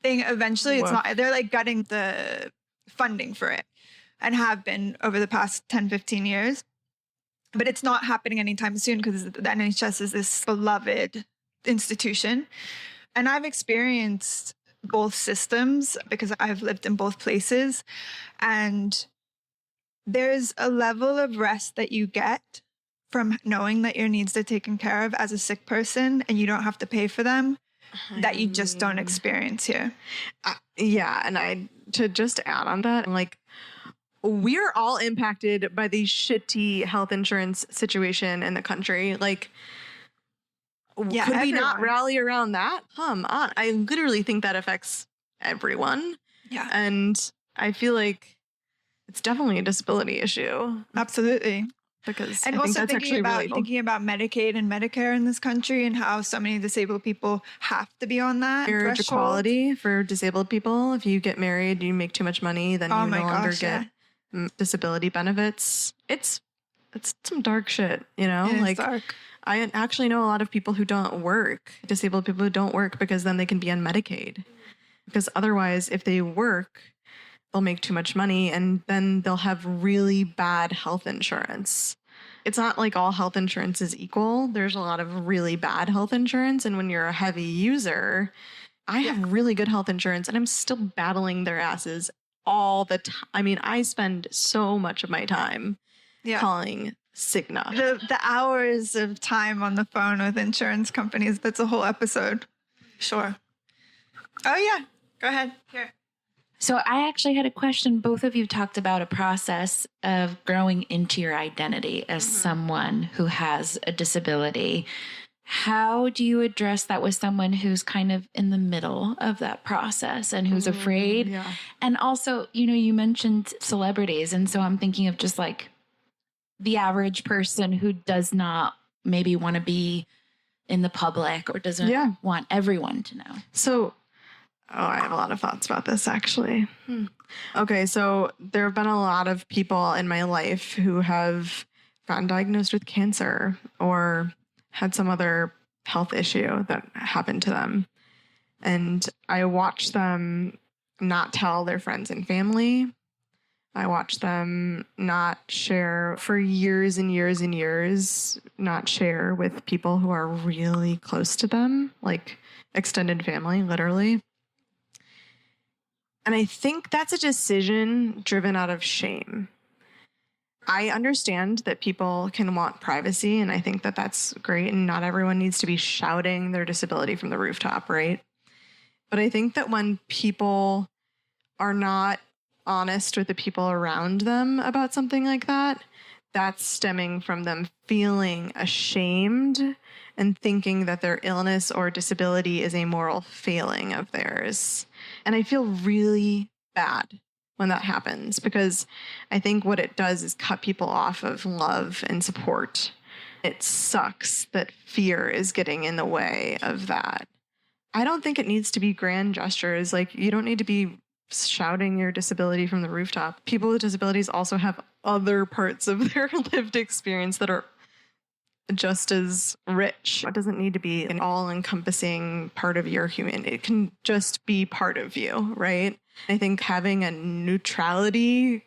thing. Eventually, it's not. They're like gutting the funding for it and have been over the past 10, 15 years. But it's not happening anytime soon because the NHS is this beloved institution. And I've experienced both systems because I've lived in both places. And there's a level of rest that you get from knowing that your needs are taken care of as a sick person and you don't have to pay for them that you just don't experience here. Yeah. And to just add on that, like, we're all impacted by the shitty health insurance situation in the country. Like, yeah, could we everyone. not rally around that? Come on. I literally think that affects everyone. Yeah. And I feel like it's definitely a disability issue. Absolutely. Because and I also think that's thinking actually thinking about Medicaid and Medicare in this country and how so many disabled people have to be on that marriage threshold. equality for disabled people. If you get married, you make too much money, then you no longer get disability benefits. It's some dark shit, you know? It is like dark. I actually know a lot of people who don't work, disabled people who don't work because then they can be on Medicaid. Because otherwise, if they work, they'll make too much money and then they'll have really bad health insurance. It's not like all health insurance is equal. There's a lot of really bad health insurance. And when you're a heavy user, I have really good health insurance and I'm still battling their asses all the time. I mean, I spend so much of my time calling Stigma. The hours of time on the phone with insurance companies, that's a whole episode. Sure. Oh, yeah. Go ahead. Here. So I actually had a question. Both of you talked about a process of growing into your identity as someone who has a disability. How do you address that with someone who's kind of in the middle of that process and who's afraid? Yeah. And also, you mentioned celebrities. And so I'm thinking of just like the average person who does not maybe want to be in the public or doesn't want everyone to know. So, I have a lot of thoughts about this, actually. Okay, so there have been a lot of people in my life who have gotten diagnosed with cancer or had some other health issue that happened to them. And I watched them not tell their friends and family. I watched them not share for years and years and years, not share with people who are really close to them, like extended family, literally. And I think that's a decision driven out of shame. I understand that people can want privacy, and I think that that's great, and not everyone needs to be shouting their disability from the rooftop, right? But I think that when people are not honest with the people around them about something like that, that's stemming from them feeling ashamed and thinking that their illness or disability is a moral failing of theirs. And I feel really bad when that happens because I think what it does is cut people off of love and support. It sucks that fear is getting in the way of that. I don't think it needs to be grand gestures. Like, you don't need to be shouting your disability from the rooftop. People with disabilities also have other parts of their lived experience that are just as rich. It doesn't need to be an all-encompassing part of your humanity. It can just be part of you, right? I think having a neutrality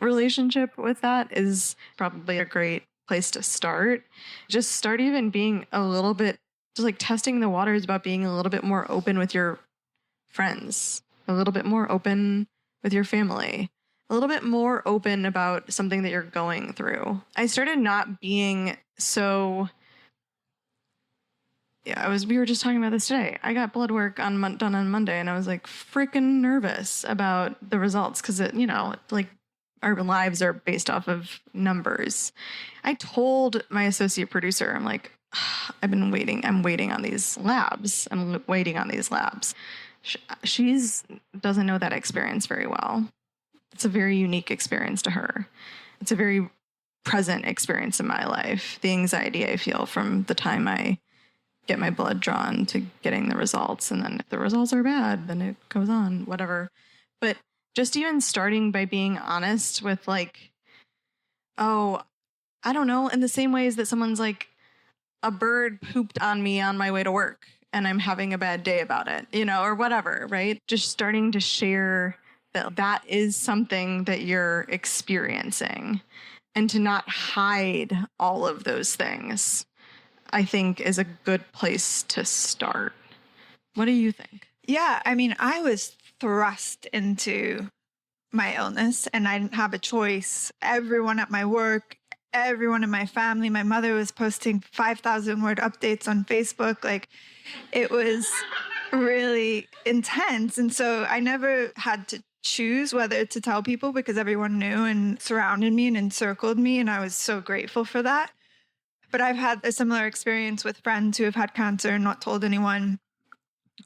relationship with that is probably a great place to start. Just start even being a little bit, just like testing the waters about being a little bit more open with your friends, a little bit more open with your family, a little bit more open about something that you're going through. I started not being so... we were just talking about this today. I got blood work done on Monday, and I was like freaking nervous about the results because like our lives are based off of numbers. I told my associate producer, I'm like, I'm waiting on these labs. She doesn't know that experience very well. It's a very unique experience to her. It's a very present experience in my life. The anxiety I feel from the time I get my blood drawn to getting the results. And then if the results are bad, then it goes on, whatever. But just even starting by being honest with like, oh, I don't know, in the same ways that someone's like, a bird pooped on me on my way to work and I'm having a bad day about it, or whatever, right? Just starting to share that is something that you're experiencing, and to not hide all of those things, I think, is a good place to start. What do you think? Yeah, I mean, I was thrust into my illness and I didn't have a choice. Everyone at my work, everyone in my family, my mother was posting 5,000 word updates on Facebook. Like, it was really intense. And so I never had to choose whether to tell people, because everyone knew and surrounded me and encircled me. And I was so grateful for that. But I've had a similar experience with friends who have had cancer and not told anyone,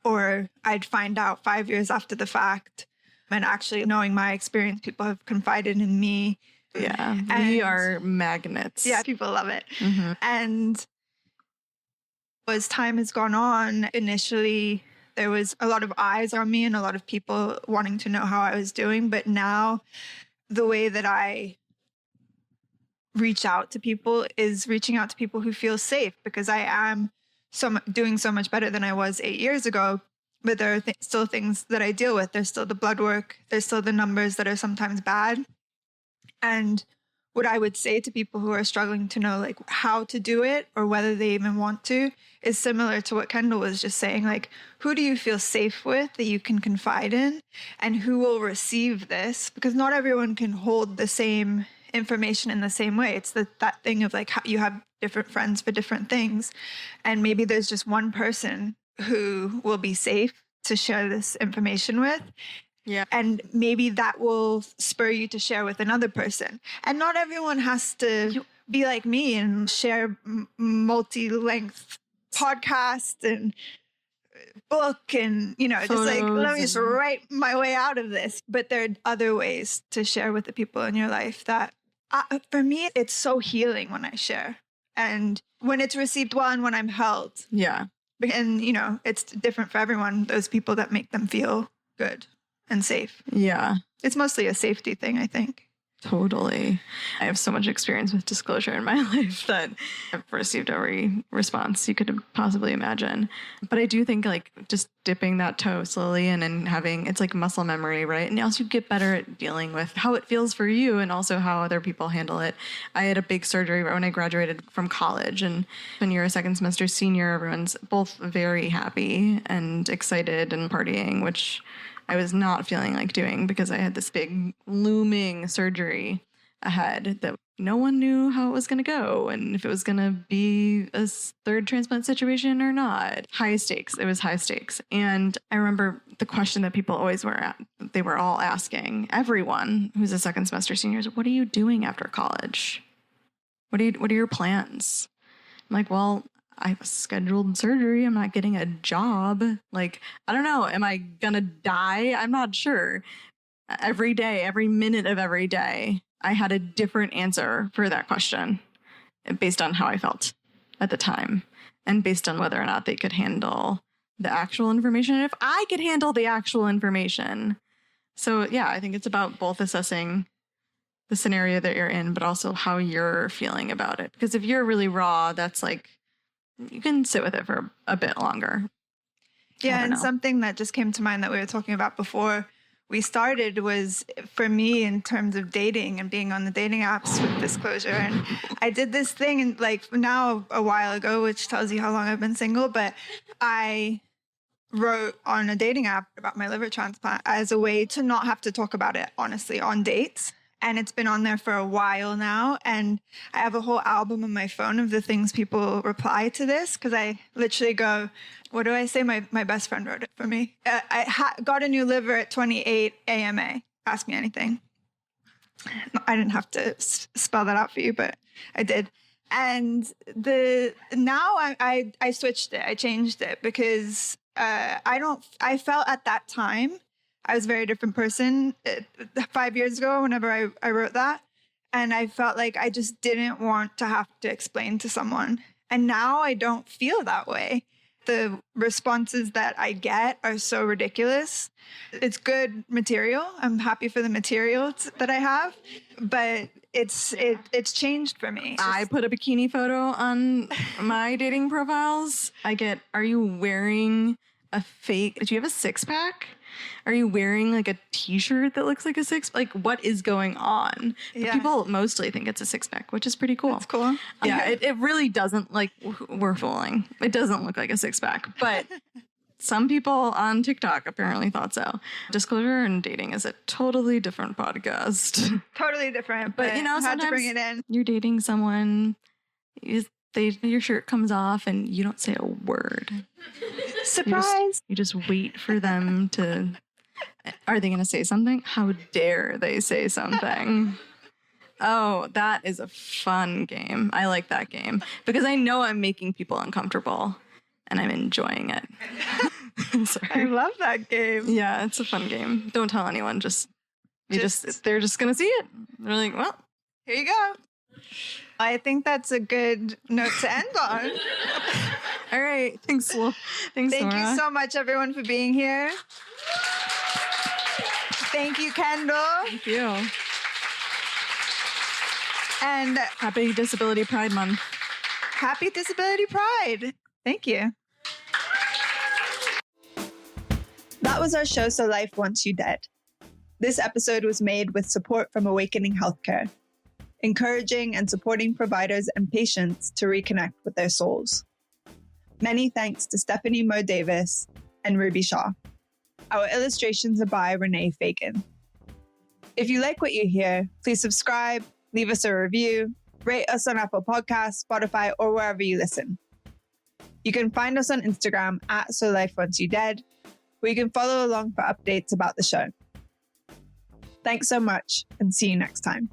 or I'd find out 5 years after the fact. And actually knowing my experience, people have confided in me. Yeah, we are magnets. Yeah, people love it. Mm-hmm. And as time has gone on, initially there was a lot of eyes on me and a lot of people wanting to know how I was doing. But now the way that I reach out to people is reaching out to people who feel safe, because I am doing so much better than I was 8 years ago. But there are still things that I deal with. There's still the blood work. There's still the numbers that are sometimes bad. And what I would say to people who are struggling to know like how to do it or whether they even want to is similar to what Kendall was just saying. Like, who do you feel safe with that you can confide in, and who will receive this? Because not everyone can hold the same information in the same way. It's that thing of like how you have different friends for different things. And maybe there's just one person who will be safe to share this information with. Yeah. And maybe that will spur you to share with another person. And not everyone has to be like me and share multi-length podcast and book and, just like, let me just write my way out of this. But there are other ways to share with the people in your life that, for me, it's so healing when I share. And when it's received well and when I'm held. Yeah. And, it's different for everyone, those people that make them feel good and safe. Yeah. It's mostly a safety thing, I think. Totally. I have so much experience with disclosure in my life that I've received every response you could possibly imagine. But I do think like just dipping that toe slowly in and having, it's like muscle memory, right? And also you get better at dealing with how it feels for you and also how other people handle it. I had a big surgery right when I graduated from college, and when you're a second semester senior, everyone's both very happy and excited and partying, which I was not feeling like doing because I had this big looming surgery ahead that no one knew how it was going to go and if it was going to be a third transplant situation or not. High stakes. It was high stakes. And I remember the question that people always they were all asking, everyone who's a second semester senior, is, what are you doing after college? What are your plans? I'm like, well, I have a scheduled surgery. I'm not getting a job. Like, I don't know. Am I going to die? I'm not sure. Every day, every minute of every day, I had a different answer for that question based on how I felt at the time and based on whether or not they could handle the actual information and if I could handle the actual information. So, yeah, I think it's about both assessing the scenario that you're in, but also how you're feeling about it. Because if you're really raw, that's like, you can sit with it for a bit longer. Yeah, and something that just came to mind that we were talking about before we started was, for me, in terms of dating and being on the dating apps with disclosure. And I did this thing, and like now a while ago, which tells you how long I've been single, but I wrote on a dating app about my liver transplant as a way to not have to talk about it, honestly, on dates. And it's been on there for a while now. And I have a whole album on my phone of the things people reply to this, because I literally go, what do I say? My best friend wrote it for me. I got a new liver at 28 AMA. Ask me anything. I didn't have to spell that out for you, but I did. And now I switched it. I changed it because I felt at that time I was a very different person 5 years ago whenever I wrote that. And I felt like I just didn't want to have to explain to someone. And now I don't feel that way. The responses that I get are so ridiculous. It's good material. I'm happy for the material that I have, but it's changed for me. I put a bikini photo on my dating profiles. I get, are you wearing a fake, do you have a six pack? Are you wearing like a t-shirt that looks like a six? Like, what is going on? But Yeah. people mostly think it's a six pack, which is pretty cool. That's cool. Yeah, it really doesn't, like, we're fooling. It doesn't look like a six pack, but some people on TikTok apparently thought so. Disclosure and dating is a totally different podcast. Totally different. But, you know, had to bring sometimes it in. you're dating someone, your shirt comes off and you don't say a word. Surprise. You just wait for them to, are they going to say something? How dare they say something? Oh, that is a fun game. I like that game because I know I'm making people uncomfortable and I'm enjoying it. I Sorry. love that game. Yeah, it's a fun game. Don't tell anyone. They're just going to see it. They're like, well, Here you go. I think that's a good note to end on. all right. Thanks, Thank Nora. you so much, everyone, for being here. Thank you, Kendall. Thank you. And Happy Disability Pride Month. happy Disability Pride. Thank you. That was our show, So Life Wants You Dead. This episode was made with support from Awakening Healthcare, encouraging and supporting providers and patients to reconnect with their souls. Many thanks to Stephanie Mo Davis and Ruby Shaw. Our illustrations are by Renee Fagan. If you like what you hear, please subscribe, leave us a review, rate us on Apple Podcasts, Spotify, or wherever you listen. You can find us on Instagram at So Life Wants You Dead, where you can follow along for updates about the show. Thanks so much, and see you next time.